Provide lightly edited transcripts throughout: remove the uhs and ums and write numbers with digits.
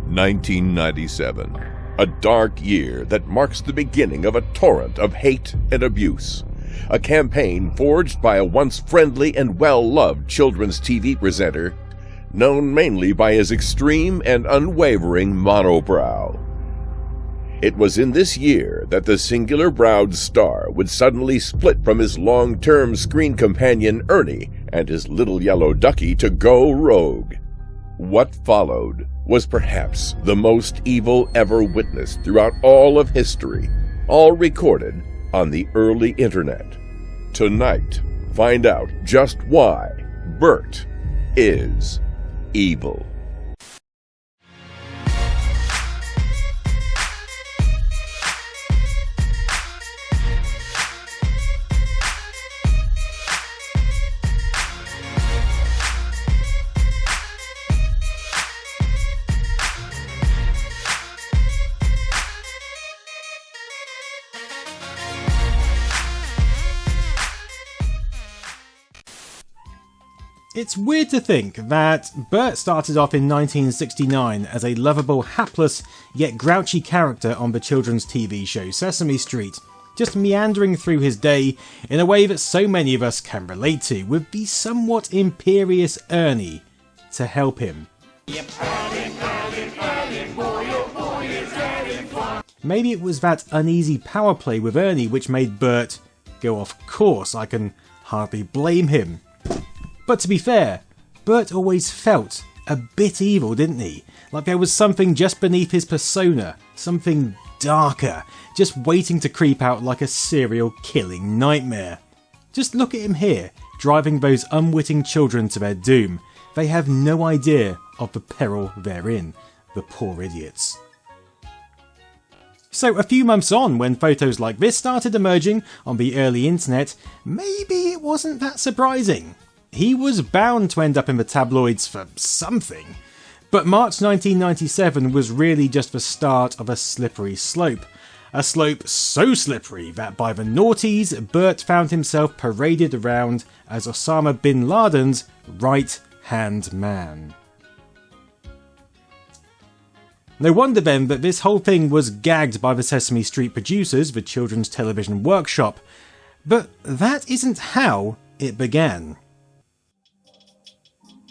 1997. A dark year that marks the beginning of a torrent of hate and abuse. A campaign forged by a once friendly and well-loved children's TV presenter, known mainly by his extreme and unwavering monobrow. It was in this year that the singular-browed star would suddenly split from his long-term screen companion Ernie and his little yellow ducky to go rogue. What followed was perhaps the most evil ever witnessed throughout all of history, all recorded on the early internet. Tonight, find out just why Bert is evil. It's weird to think that Bert started off in 1969 as a lovable, hapless, yet grouchy character on the children's TV show Sesame Street, just meandering through his day in a way that so many of us can relate to, with the somewhat imperious Ernie to help him. Maybe it was that uneasy power play with Ernie which made Bert go off course. I can hardly blame him. But to be fair, Bert always felt a bit evil, didn't he? Like there was something just beneath his persona, something darker, just waiting to creep out like a serial killing nightmare. Just look at him here, driving those unwitting children to their doom. They have no idea of the peril they're in, the poor idiots. So a few months on, when photos like this started emerging on the early internet, maybe it wasn't that surprising. He was bound to end up in the tabloids for something. But March 1997 was really just the start of a slippery slope. A slope so slippery that by the noughties, Bert found himself paraded around as Osama bin Laden's right-hand man. No wonder then that this whole thing was gagged by the Sesame Street producers, the Children's Television Workshop. But that isn't how it began.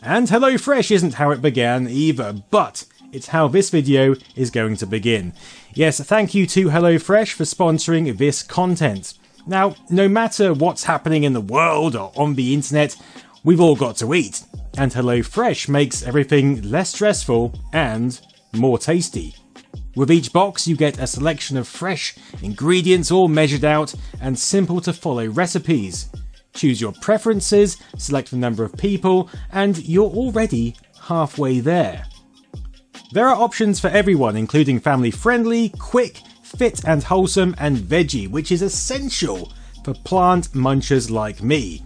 And HelloFresh isn't how it began either, but it's how this video is going to begin. Yes, thank you to HelloFresh for sponsoring this content. Now, no matter what's happening in the world or on the internet, we've all got to eat, and HelloFresh makes everything less stressful and more tasty. With each box you get a selection of fresh ingredients all measured out and simple to follow recipes. Choose your preferences, select the number of people, and you're already halfway there. There are options for everyone, including family friendly, quick, fit and wholesome, and veggie, which is essential for plant munchers like me.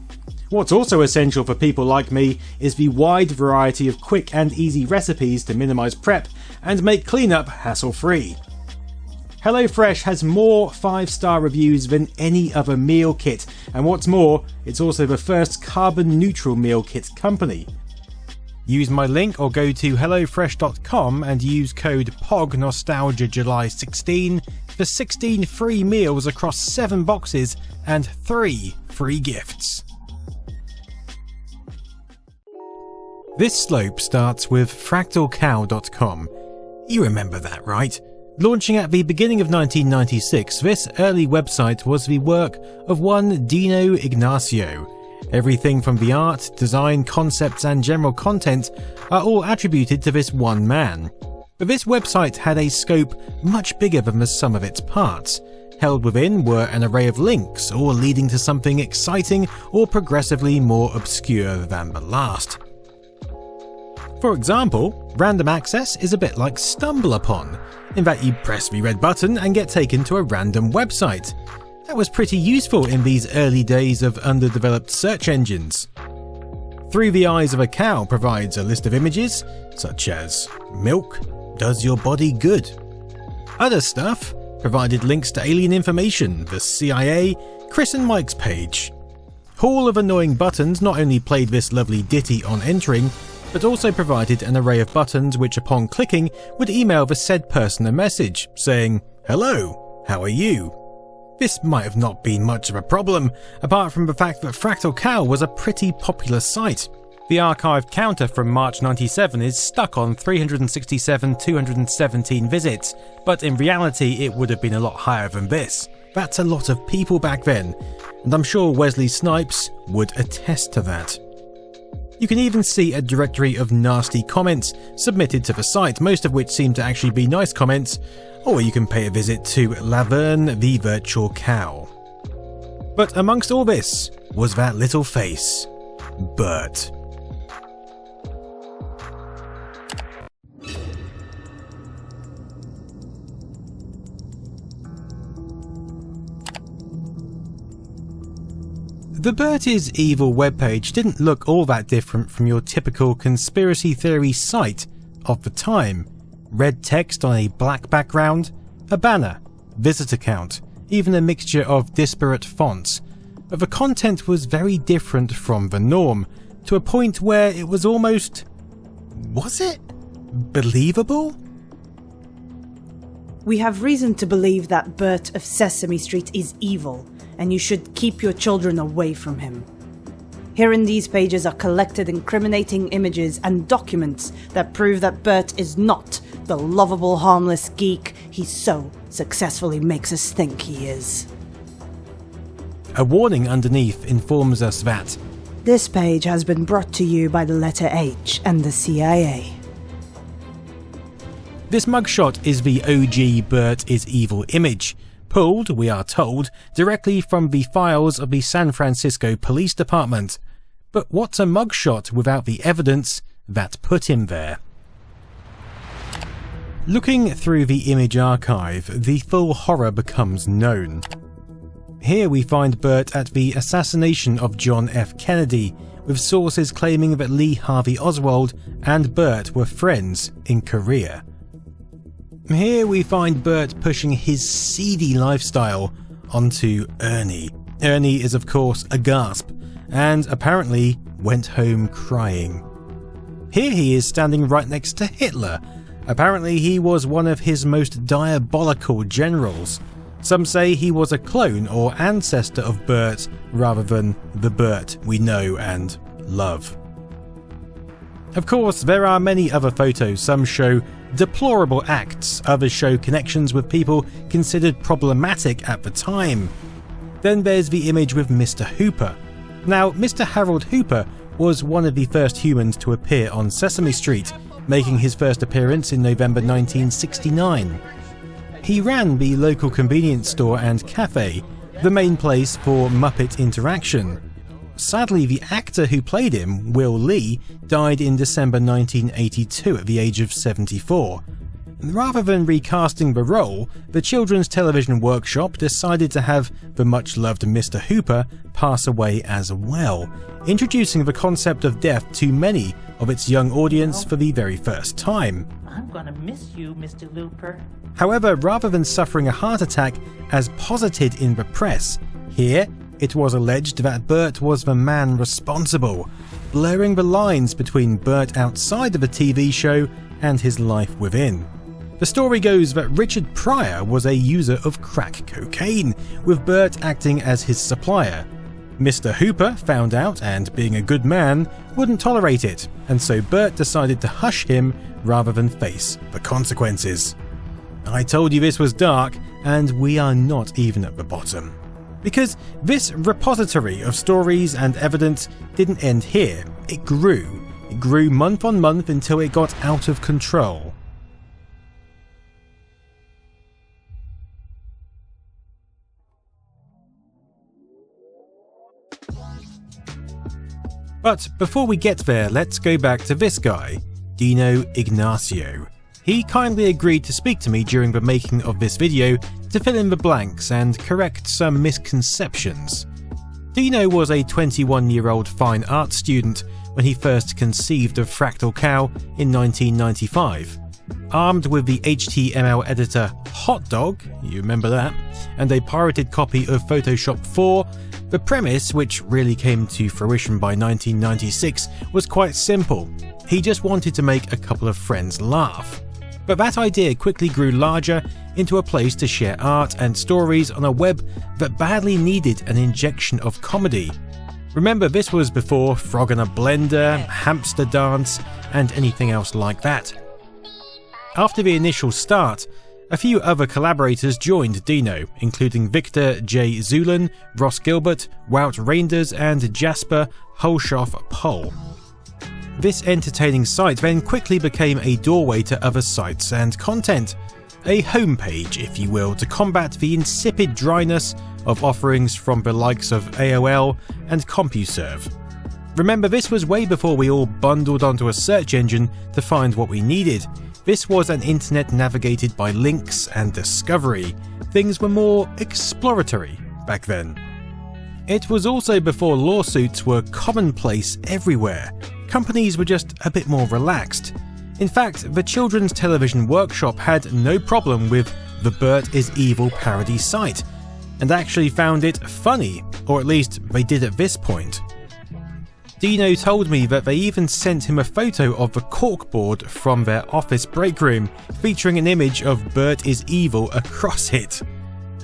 What's also essential for people like me is the wide variety of quick and easy recipes to minimise prep and make cleanup hassle-free. HelloFresh has more 5-star reviews than any other meal kit, and what's more, it's also the first carbon neutral meal kit company. Use my link or go to hellofresh.com and use code POGNOSTALGIAJuly16 for 16 free meals across 7 boxes and 3 free gifts. This slope starts with fractalcow.com. You remember that, right? Launching at the beginning of 1996, this early website was the work of one Dino Ignacio. Everything from the art, design, concepts and general content are all attributed to this one man. But this website had a scope much bigger than the sum of its parts. Held within were an array of links, all leading to something exciting or progressively more obscure than the last. For example, random access is a bit like StumbleUpon, in that you press the red button and get taken to a random website. That was pretty useful in these early days of underdeveloped search engines. Through the Eyes of a Cow provides a list of images, such as milk, does your body good. Other stuff provided links to alien information, the CIA, Chris and Mike's page. Hall of Annoying Buttons not only played this lovely ditty on entering, but also provided an array of buttons which upon clicking would email the said person a message saying, "Hello, how are you?" This might have not been much of a problem, apart from the fact that Fractal Cow was a pretty popular site. The archived counter from March 97 is stuck on 367,217 visits, but in reality it would have been a lot higher than this. That's a lot of people back then, and I'm sure Wesley Snipes would attest to that. You can even see a directory of nasty comments submitted to the site, most of which seem to actually be nice comments, or you can pay a visit to Laverne the Virtual Cow. But amongst all this was that little face, Bert. The Bert is Evil webpage didn't look all that different from your typical conspiracy theory site of the time. Red text on a black background, a banner, visitor count, even a mixture of disparate fonts. But the content was very different from the norm, to a point where it was almost... was it? Believable? We have reason to believe that Bert of Sesame Street is evil, and you should keep your children away from him. Here in these pages are collected incriminating images and documents that prove that Bert is not the lovable, harmless geek he so successfully makes us think he is. A warning underneath informs us that this page has been brought to you by the letter H and the CIA. This mugshot is the OG Bert is Evil image, pulled, we are told, directly from the files of the San Francisco Police Department. But what's a mugshot without the evidence that put him there? Looking through the image archive, the full horror becomes known. Here we find Bert at the assassination of John F. Kennedy, with sources claiming that Lee Harvey Oswald and Bert were friends in Korea. Here we find Bert pushing his seedy lifestyle onto Ernie. Ernie is of course a gasp, and apparently went home crying. Here he is standing right next to Hitler. Apparently he was one of his most diabolical generals. Some say he was a clone or ancestor of Bert rather than the Bert we know and love. Of course, there are many other photos. Some show deplorable acts, others show connections with people considered problematic at the time. Then there's the image with Mr. Hooper. Now, Mr. Harold Hooper was one of the first humans to appear on Sesame Street, making his first appearance in November 1969. He ran the local convenience store and cafe, the main place for Muppet interaction. Sadly, the actor who played him, Will Lee, died in December 1982 at the age of 74. Rather than recasting the role, the Children's Television Workshop decided to have the much-loved Mr. Hooper pass away as well, introducing the concept of death to many of its young audience for the very first time. I'm gonna miss you, Mr. Looper. However, rather than suffering a heart attack as posited in the press, here it was alleged that Bert was the man responsible, blurring the lines between Bert outside of the TV show and his life within. The story goes that Richard Pryor was a user of crack cocaine, with Bert acting as his supplier. Mr. Hooper found out and, being a good man, wouldn't tolerate it, and so Bert decided to hush him rather than face the consequences. I told you this was dark, and we are not even at the bottom. Because this repository of stories and evidence didn't end here, it grew. It grew month on month until it got out of control. But before we get there, let's go back to this guy, Dino Ignacio. He kindly agreed to speak to me during the making of this video to fill in the blanks and correct some misconceptions. Dino was a 21-year-old fine art student when he first conceived of Fractal Cow in 1995. Armed with the HTML editor Hotdog, you remember that, and a pirated copy of Photoshop 4, The premise, which really came to fruition by 1996, was quite simple. He just wanted to make a couple of friends laugh. But that idea quickly grew larger into a place to share art and stories on a web that badly needed an injection of comedy. Remember, this was before Frog in a Blender, Hamster Dance, and anything else like that. After the initial start, a few other collaborators joined Dino, including Victor J. Zulin, Ross Gilbert, Wout Reinders, and Jasper Hulshoff-Pohl. This entertaining site then quickly became a doorway to other sites and content, a homepage, if you will, to combat the insipid dryness of offerings from the likes of AOL and CompuServe. Remember, this was way before we all bundled onto a search engine to find what we needed. This was an internet navigated by links and discovery. Things were more exploratory back then. It was also before lawsuits were commonplace everywhere. Companies were just a bit more relaxed. In fact, the Children's Television Workshop had no problem with the Bert is Evil parody site, and actually found it funny, or at least they did at this point. Dino told me that they even sent him a photo of the corkboard from their office break room, featuring an image of Bert is Evil across it.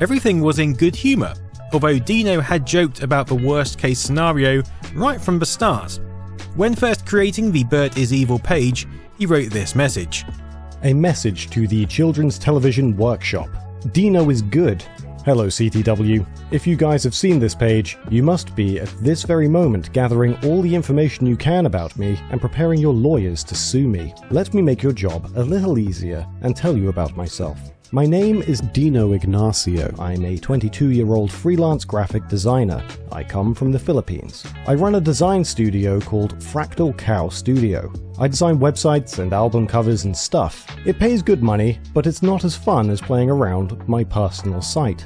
Everything was in good humour, although Dino had joked about the worst case scenario right from the start. When first creating the Bert is Evil page, he wrote this message. A message to the Children's Television Workshop. Dino is good. Hello CTW. If you guys have seen this page, you must be at this very moment gathering all the information you can about me and preparing your lawyers to sue me. Let me make your job a little easier and tell you about myself. My name is Dino Ignacio. I'm a 22-year-old freelance graphic designer. I come from the Philippines. I run a design studio called Fractal Cow Studio. I design websites and album covers and stuff. It pays good money, but it's not as fun as playing around my personal site.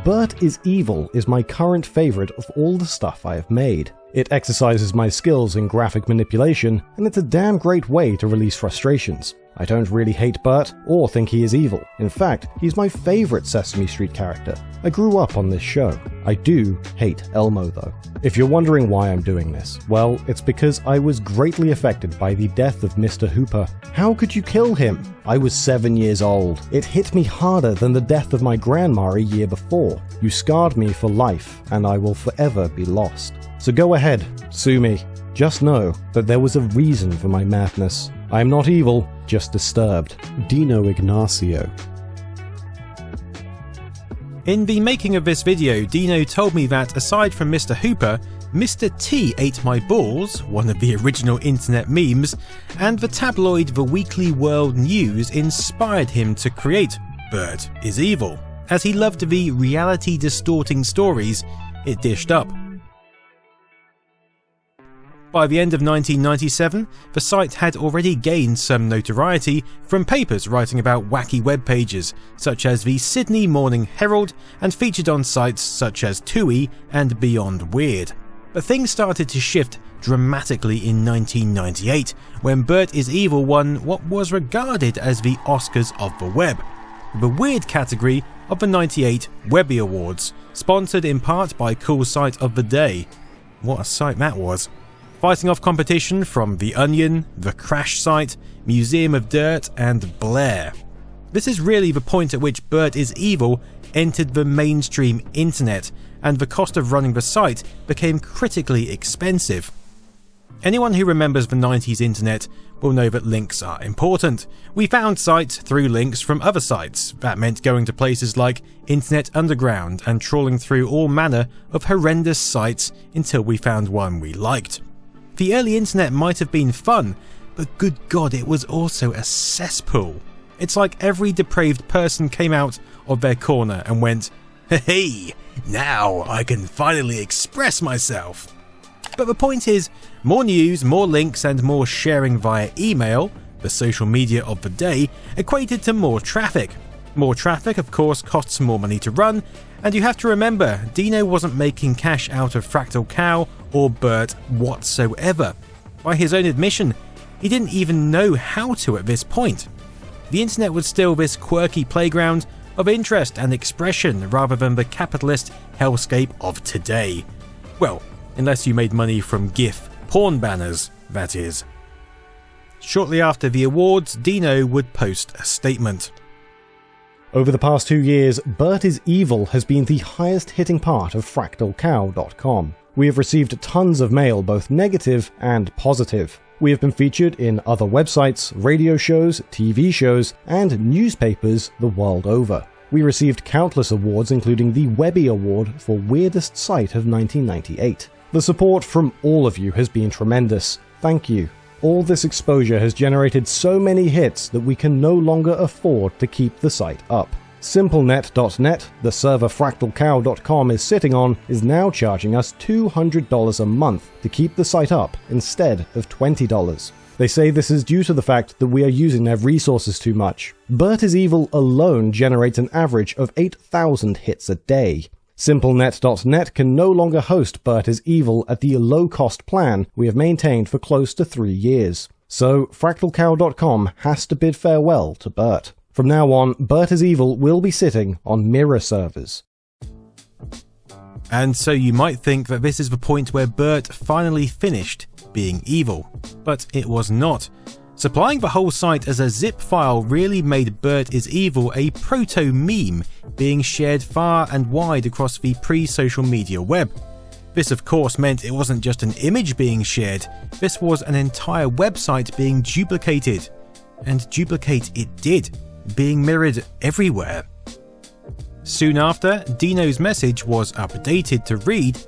Bert is Evil is my current favorite of all the stuff I have made. It exercises my skills in graphic manipulation, and it's a damn great way to release frustrations. I don't really hate Bert or think he is evil. In fact, he's my favorite Sesame Street character. I grew up on this show. I do hate Elmo though. If you're wondering why I'm doing this, well, it's because I was greatly affected by the death of Mr. Hooper. How could you kill him? I was 7 years old. It hit me harder than the death of my grandma a year before. You scarred me for life, and I will forever be lost. So go ahead, sue me. Just know that there was a reason for my madness. I am not evil, just disturbed. Dino Ignacio. In the making of this video, Dino told me that aside from Mr. Hooper, Mr. T ate my balls, one of the original internet memes, and the tabloid The Weekly World News inspired him to create Bert is Evil, as he loved the reality-distorting stories it dished up. By the end of 1997, the site had already gained some notoriety from papers writing about wacky web pages, such as the Sydney Morning Herald, and featured on sites such as TUI and Beyond Weird. But things started to shift dramatically in 1998, when Bert is Evil won what was regarded as the Oscars of the web, the weird category of the 98 Webby Awards, sponsored in part by Cool Site of the Day. What a site that was. Fighting off competition from The Onion, The Crash Site, Museum of Dirt, and Blair. This is really the point at which Bert is Evil entered the mainstream internet, and the cost of running the site became critically expensive. Anyone who remembers the 90s internet will know that links are important. We found sites through links from other sites. That meant going to places like Internet Underground and trawling through all manner of horrendous sites until we found one we liked. The early internet might have been fun, but good God, it was also a cesspool. It's like every depraved person came out of their corner and went, "Hey, now I can finally express myself." But the point is, more news, more links, and more sharing via email, the social media of the day, equated to more traffic. More traffic, of course, costs more money to run, and you have to remember, Dino wasn't making cash out of Fractal Cow or Bert whatsoever. By his own admission, he didn't even know how to at this point. The internet was still this quirky playground of interest and expression rather than the capitalist hellscape of today. Well, unless you made money from GIF porn banners, that is. Shortly after the awards, Dino would post a statement. Over the past 2 years, Bert is Evil has been the highest hitting part of FractalCow.com. We have received tons of mail, both negative and positive. We have been featured in other websites, radio shows, TV shows, and newspapers the world over. We received countless awards, including the Webby Award for Weirdest Site of 1998. The support from all of you has been tremendous. Thank you. All this exposure has generated so many hits that we can no longer afford to keep the site up. SimpleNet.net, the server FractalCow.com is sitting on, is now charging us $200 a month to keep the site up instead of $20. They say this is due to the fact that we are using their resources too much. Bert is Evil alone generates an average of 8,000 hits a day. SimpleNet.net can no longer host Bert is Evil at the low-cost plan we have maintained for close to 3 years. So, FractalCow.com has to bid farewell to Bert. From now on, Bert is Evil will be sitting on mirror servers. And so you might think that this is the point where Bert finally finished being evil. But it was not. Supplying the whole site as a zip file really made Bert is Evil a proto-meme, being shared far and wide across the pre-social media web. This of course meant it wasn't just an image being shared, this was an entire website being duplicated. And duplicate it did, being mirrored everywhere. Soon after, Dino's message was updated to read,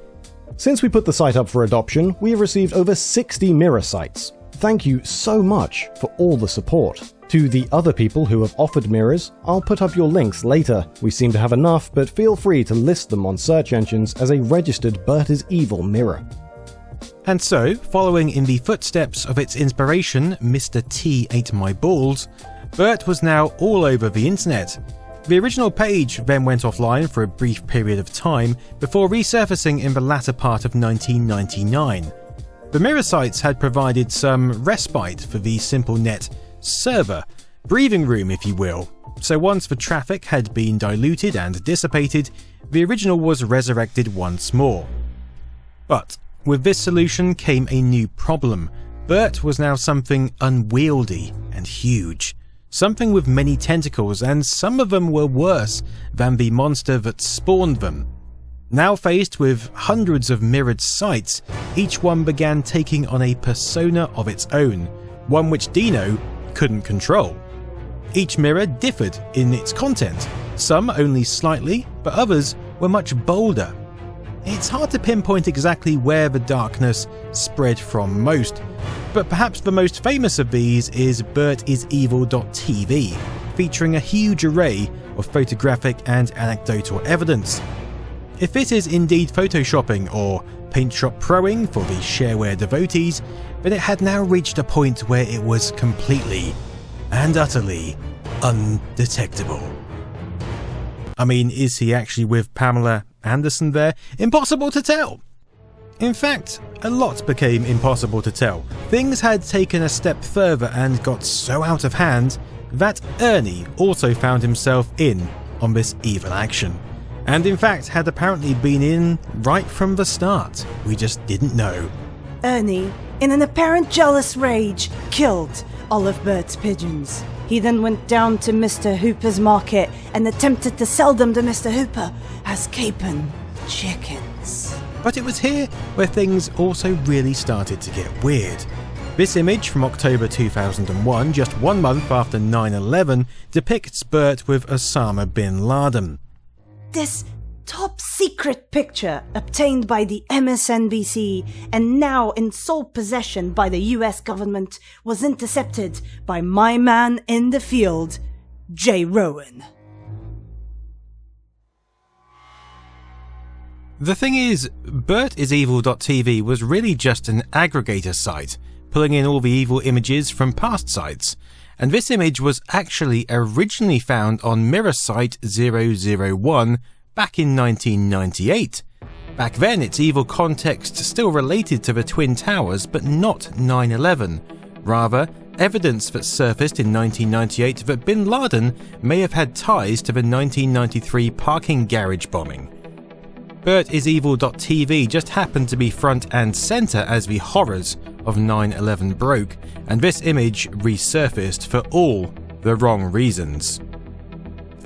Since we put the site up for adoption, we have received over 60 mirror sites. Thank you so much for all the support. To the other people who have offered mirrors, I'll put up your links later. We seem to have enough, but feel free to list them on search engines as a registered Bert is Evil mirror. And so, following in the footsteps of its inspiration, Mr. T Ate My Balls, Bert was now all over the internet. The original page then went offline for a brief period of time before resurfacing in the latter part of 1999. The mirror sites had provided some respite for the SimpleNet server, breathing room if you will, so once the traffic had been diluted and dissipated, the original was resurrected once more. But with this solution came a new problem. Bert was now something unwieldy and huge. Something with many tentacles, and some of them were worse than the monster that spawned them. Now faced with hundreds of mirrored sites, each one began taking on a persona of its own, one which Dino couldn't control. Each mirror differed in its content, some only slightly, but others were much bolder. It's hard to pinpoint exactly where the darkness spread from most, but perhaps the most famous of these is BertIsEvil.tv, featuring a huge array of photographic and anecdotal evidence. If this is indeed photoshopping or paint shop proing for the shareware devotees, then it had now reached a point where it was completely and utterly undetectable. I mean, is he actually with Pamela Anderson there? Impossible to tell! In fact, a lot became impossible to tell. Things had taken a step further and got so out of hand that Ernie also found himself in on this evil action. And in fact had apparently been in right from the start. We just didn't know. Ernie, in an apparent jealous rage, killed all of Bert's pigeons. He then went down to Mr. Hooper's market and attempted to sell them to Mr. Hooper as capon chickens. But it was here where things also really started to get weird. This image from October 2001, just 1 month after 9/11, depicts Bert with Osama bin Laden. This top secret picture, obtained by the MSNBC and now in sole possession by the US government, was intercepted by my man in the field, Jay Rowan. The thing is, BertIsEvil.tv was really just an aggregator site, pulling in all the evil images from past sites, and this image was actually originally found on Mirror Site 001 back in 1998. Back then, its evil context still related to the Twin Towers, but not 9/11. Rather, evidence that surfaced in 1998 that bin Laden may have had ties to the 1993 parking garage bombing. BertIsEvil.tv just happened to be front and centre as the horrors of 9/11 broke, and this image resurfaced for all the wrong reasons.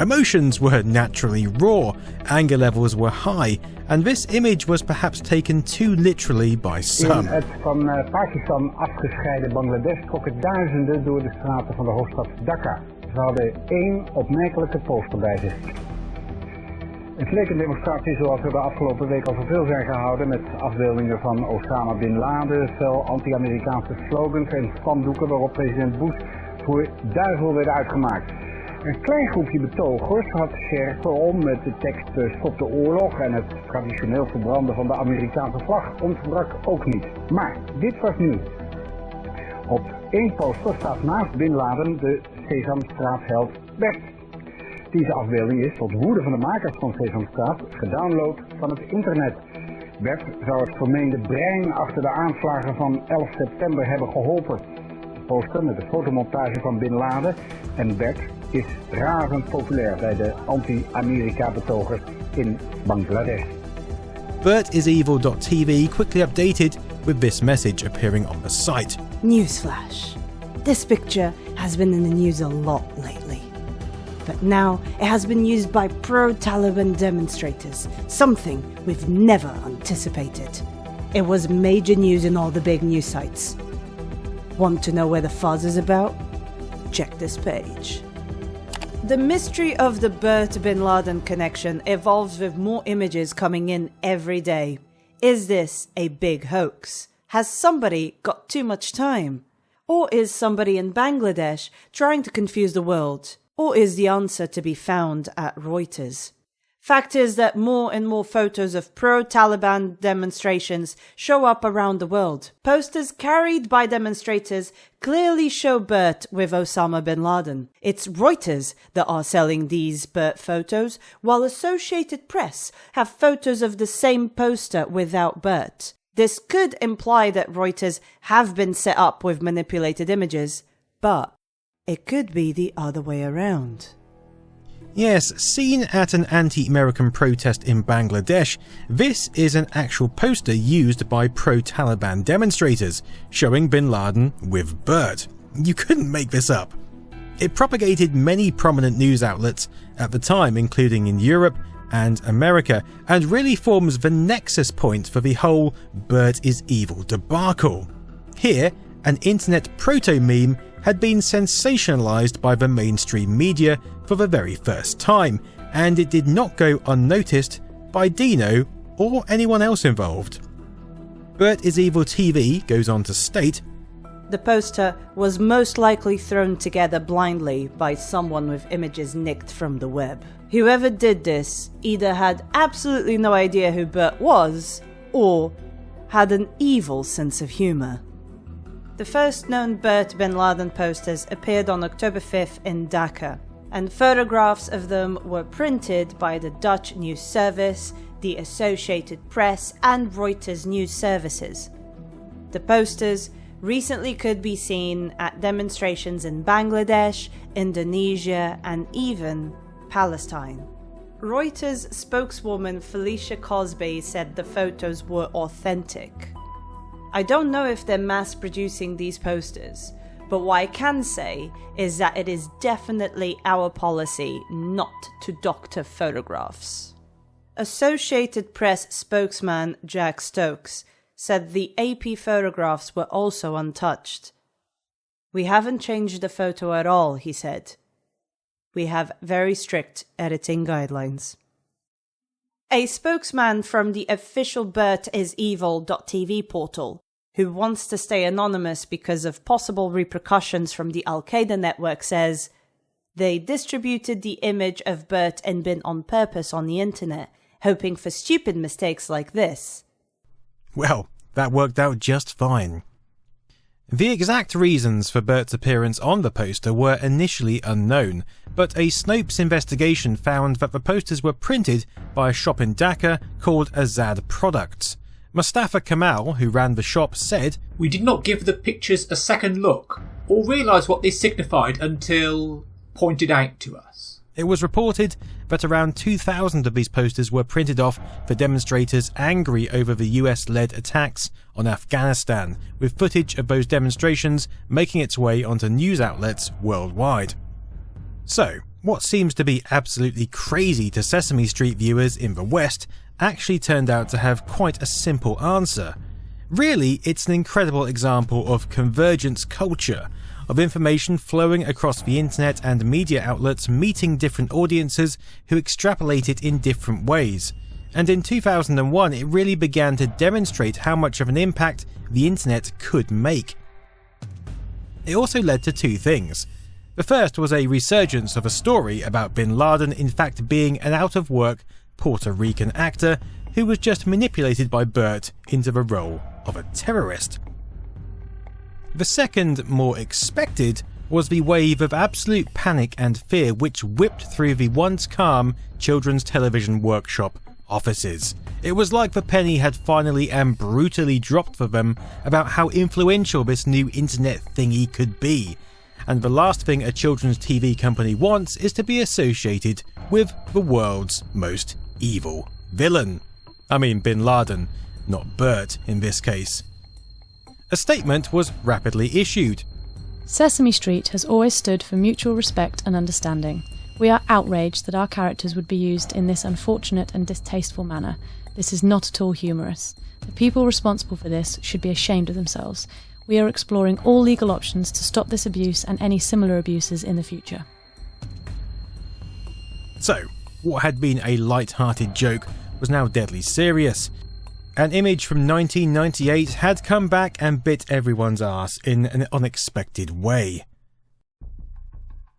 Emotions were naturally raw, anger levels were high, and this image was perhaps taken too literally by some. In het van Pakistan afgescheiden Bangladesh trokken duizenden door de straten van de hoofdstad Dhaka. Ze hadden één opmerkelijke poster bij zich. Het leek een demonstratie zoals er de afgelopen week al zoveel zijn gehouden, met afbeeldingen van Osama bin Laden, fel anti-Amerikaanse slogans en spandoeken waarop president Bush voor duivel werd uitgemaakt. Een klein groepje betogers had sjerpen om met de tekst stop de oorlog en het traditioneel verbranden van de Amerikaanse vlag ontbrak ook niet. Maar dit was nieuw. Op één poster staat naast bin Laden de Sesamstraatheld Bert. Deze afbeelding is tot woede van de makers van Sesamstraat gedownload van het internet. Bert zou het vermeende brein achter de aanslagen van 11 september hebben geholpen. De poster met de fotomontage van bin Laden en Bert is razend populair bij de anti-Amerika-betogers in Bangladesh. BertIsEvil.tv quickly updated with this message appearing on the site. Newsflash. This picture has been in the news a lot lately. But now it has been used by pro-Taliban demonstrators, something we've never anticipated. It was major news in all the big news sites. Want to know where the fuzz is about? Check this page. The mystery of the Bert bin Laden connection evolves with more images coming in every day. Is this a big hoax? Has somebody got too much time? Or is somebody in Bangladesh trying to confuse the world? Or is the answer to be found at Reuters? Fact is that more and more photos of pro-Taliban demonstrations show up around the world. Posters carried by demonstrators clearly show Bert with Osama bin Laden. It's Reuters that are selling these Bert photos, while Associated Press have photos of the same poster without Bert. This could imply that Reuters have been set up with manipulated images, but it could be the other way around. Yes, seen at an anti-American protest in Bangladesh, this is an actual poster used by pro-Taliban demonstrators, showing bin Laden with Bert. You couldn't make this up. It propagated many prominent news outlets at the time, including in Europe and America, and really forms the nexus point for the whole Bert is evil debacle. Here, an internet proto-meme had been sensationalized by the mainstream media for the very first time, and it did not go unnoticed by Dino or anyone else involved. BertIsEvil.tv goes on to state, The poster was most likely thrown together blindly by someone with images nicked from the web. Whoever did this either had absolutely no idea who Bert was, or had an evil sense of humor. The first known Bert bin Laden posters appeared on October 5th in Dhaka, and photographs of them were printed by the Dutch news service, the Associated Press, and Reuters news services. The posters recently could be seen at demonstrations in Bangladesh, Indonesia, and even Palestine. Reuters spokeswoman Felicia Cosby said the photos were authentic. I don't know if they're mass producing these posters, but what I can say is that it is definitely our policy not to doctor photographs. Associated Press spokesman Jack Stokes said the AP photographs were also untouched. We haven't changed the photo at all, he said. We have very strict editing guidelines. A spokesman from the official BertIsEvil.tv portal, who wants to stay anonymous because of possible repercussions from the Al-Qaeda network, says, they distributed the image of Bert and bin on purpose on the internet, hoping for stupid mistakes like this. Well, that worked out just fine. The exact reasons for Bert's appearance on the poster were initially unknown, but a Snopes investigation found that the posters were printed by a shop in Dhaka called Azad Products. Mustafa Kamal, who ran the shop, said, "We did not give the pictures a second look, or realise what they signified until pointed out to us." It was reported that around 2,000 of these posters were printed off for demonstrators angry over the US-led attacks on Afghanistan, with footage of those demonstrations making its way onto news outlets worldwide. So, what seems to be absolutely crazy to Sesame Street viewers in the West actually turned out to have quite a simple answer. Really, it's an incredible example of convergence culture, of information flowing across the internet and media outlets meeting different audiences who extrapolate it in different ways. And in 2001 it really began to demonstrate how much of an impact the internet could make. It also led to two things. The first was a resurgence of a story about bin Laden in fact being an out-of-work Puerto Rican actor who was just manipulated by Bert into the role of a terrorist. The second, more expected, was the wave of absolute panic and fear which whipped through the once calm Children's Television Workshop offices. It was like the penny had finally and brutally dropped for them about how influential this new internet thingy could be, and the last thing a children's TV company wants is to be associated with the world's most evil villain. I mean bin Laden, not Bert in this case. A statement was rapidly issued. Sesame Street has always stood for mutual respect and understanding. We are outraged that our characters would be used in this unfortunate and distasteful manner. This is not at all humorous. The people responsible for this should be ashamed of themselves. We are exploring all legal options to stop this abuse and any similar abuses in the future. So, what had been a light-hearted joke was now deadly serious. An image from 1998 had come back and bit everyone's ass in an unexpected way.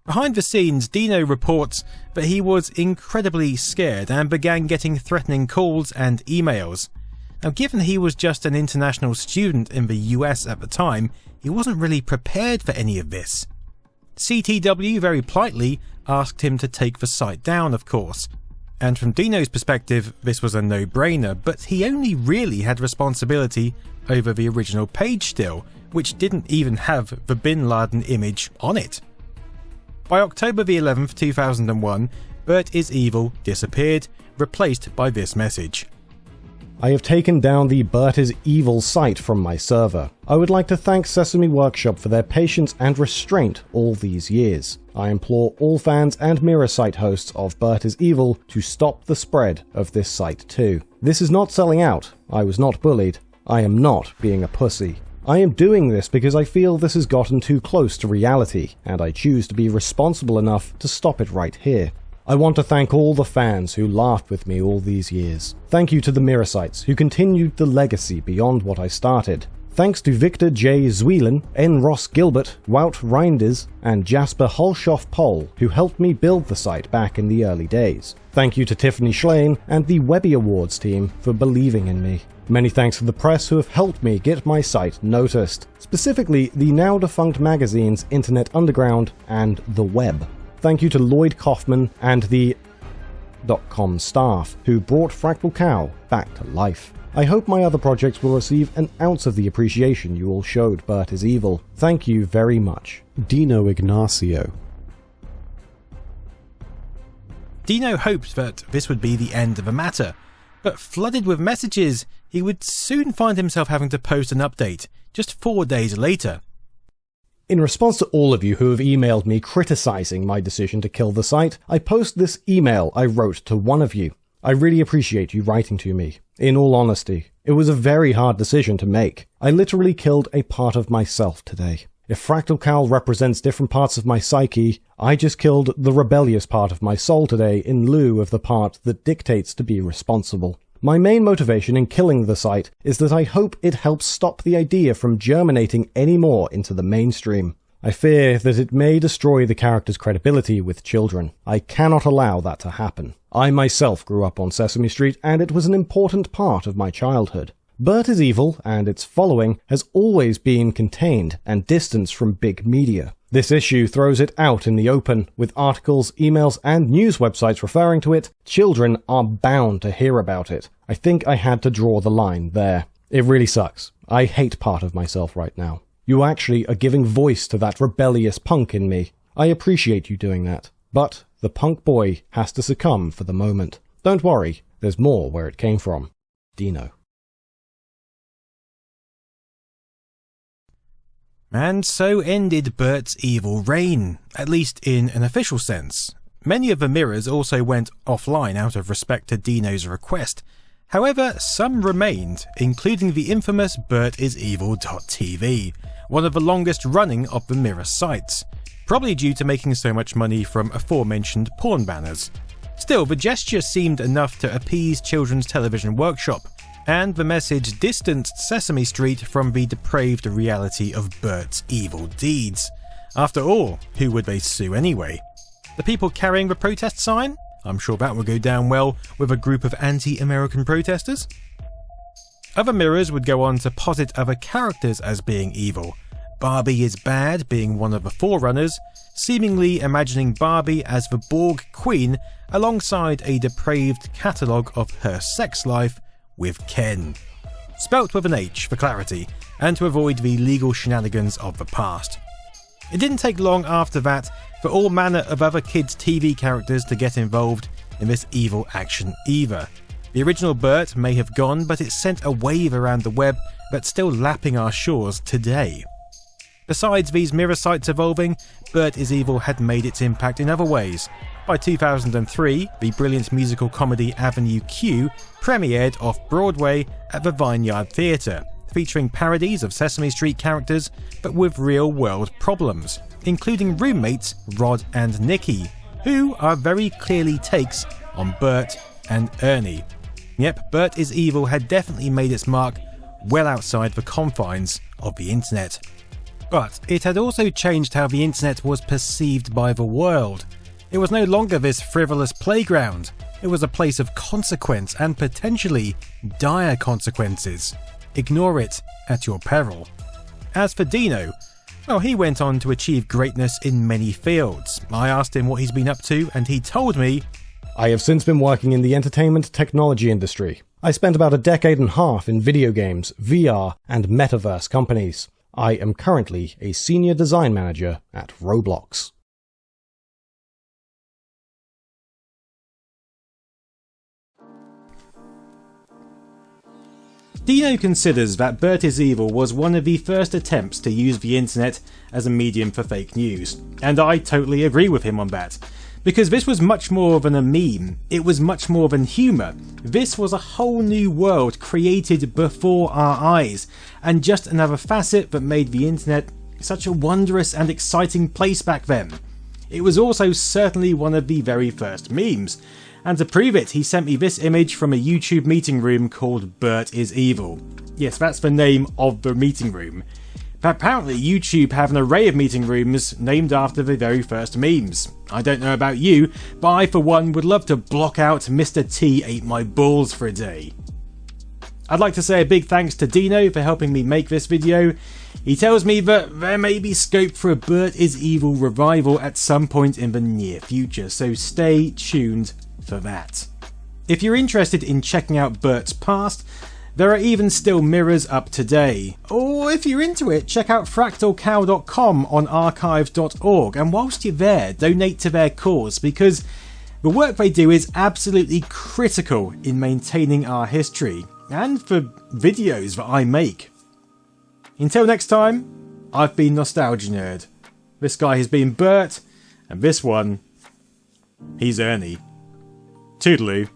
Behind the scenes, Dino reports that he was incredibly scared and began getting threatening calls and emails. Now, given he was just an international student in the US at the time, he wasn't really prepared for any of this. CTW very politely asked him to take the site down, of course. And from Dino's perspective, this was a no-brainer, but he only really had responsibility over the original page still, which didn't even have the bin Laden image on it. By October the 11th, 2001, Bert is Evil disappeared, replaced by this message. I have taken down the Bert is Evil site from my server. I would like to thank Sesame Workshop for their patience and restraint all these years. I implore all fans and mirror site hosts of Bert is Evil to stop the spread of this site too. This is not selling out. I was not bullied. I am not being a pussy. I am doing this because I feel this has gotten too close to reality, and I choose to be responsible enough to stop it right here. I want to thank all the fans who laughed with me all these years. Thank you to the mirror sites who continued the legacy beyond what I started. Thanks to Victor J. Zweelen, N. Ross Gilbert, Wout Reinders, and Jasper Holshoff-Poll, who helped me build the site back in the early days. Thank you to Tiffany Schlein and the Webby Awards team for believing in me. Many thanks to the press who have helped me get my site noticed, specifically the now-defunct magazines Internet Underground and The Web. Thank you to Lloyd Kaufman and the .com staff who brought Fractal Cow back to life. I hope my other projects will receive an ounce of the appreciation you all showed Bert is Evil. Thank you very much. Dino Ignacio. Dino hoped that this would be the end of the matter, but flooded with messages, he would soon find himself having to post an update, just 4 days later. In response to all of you who have emailed me criticizing my decision to kill the site, I post this email I wrote to one of you. I really appreciate you writing to me. In all honesty, it was a very hard decision to make. I literally killed a part of myself today. If Fractal Cow represents different parts of my psyche, I just killed the rebellious part of my soul today in lieu of the part that dictates to be responsible. My main motivation in killing the site is that I hope it helps stop the idea from germinating any more into the mainstream. I fear that it may destroy the character's credibility with children. I cannot allow that to happen. I myself grew up on Sesame Street, and it was an important part of my childhood. Bert is Evil and its following has always been contained and distanced from big media. This issue throws it out in the open, with articles, emails, and news websites referring to it. Children are bound to hear about it. I think I had to draw the line there. It really sucks. I hate part of myself right now. You actually are giving voice to that rebellious punk in me. I appreciate you doing that. But the punk boy has to succumb for the moment. Don't worry, there's more where it came from. Dino. And so ended Bert's evil reign, at least in an official sense. Many of the mirrors also went offline out of respect to Dino's request. However, some remained, including the infamous BertIsEvil.tv, one of the longest running of the mirror sites, probably due to making so much money from aforementioned porn banners. Still, the gesture seemed enough to appease Children's Television Workshop, and the message distanced Sesame Street from the depraved reality of Bert's evil deeds. After all, who would they sue anyway? The people carrying the protest sign? I'm sure that would go down well with a group of anti-American protesters. Other mirrors would go on to posit other characters as being evil. Barbie is bad being one of the forerunners, seemingly imagining Barbie as the Borg Queen alongside a depraved catalogue of her sex life with Ken. Spelt with an H for clarity, and to avoid the legal shenanigans of the past. It didn't take long after that for all manner of other kids' TV characters to get involved in this evil action either. The original Bert may have gone, but it sent a wave around the web that's still lapping our shores today. Besides these mirror sites evolving, Bert is Evil had made its impact in other ways. By 2003, the brilliant musical comedy Avenue Q premiered off-Broadway at the Vineyard Theatre, featuring parodies of Sesame Street characters but with real-world problems, including roommates Rod and Nikki, who are very clearly takes on Bert and Ernie. Yep, Bert is Evil had definitely made its mark well outside the confines of the internet. But it had also changed how the internet was perceived by the world. It was no longer this frivolous playground. It was a place of consequence and potentially dire consequences. Ignore it at your peril. As for Dino, well, he went on to achieve greatness in many fields. I asked him what he's been up to, and he told me, I have since been working in the entertainment technology industry. I spent about a decade and a half in video games, VR, and metaverse companies. I am currently a senior design manager at Roblox. Dino considers that Bert is Evil was one of the first attempts to use the internet as a medium for fake news, and I totally agree with him on that. Because this was much more than a meme, it was much more than humour. This was a whole new world created before our eyes, and just another facet that made the internet such a wondrous and exciting place back then. It was also certainly one of the very first memes, and to prove it, he sent me this image from a YouTube meeting room called Bert is Evil. Yes, that's the name of the meeting room. But apparently YouTube have an array of meeting rooms named after the very first memes. I don't know about you, but I for one would love to block out Mr. T ate my balls for a day. I'd like to say a big thanks to Dino for helping me make this video. He tells me that there may be scope for a Bert is Evil revival at some point in the near future, so stay tuned for that. If you're interested in checking out Bert's past, there are even still mirrors up today. Or if you're into it, check out fractalcow.com on archive.org, and whilst you're there, donate to their cause, because the work they do is absolutely critical in maintaining our history, and for videos that I make. Until next time, I've been Nostalgia Nerd. This guy has been Bert, and this one, he's Ernie. Toodaloo.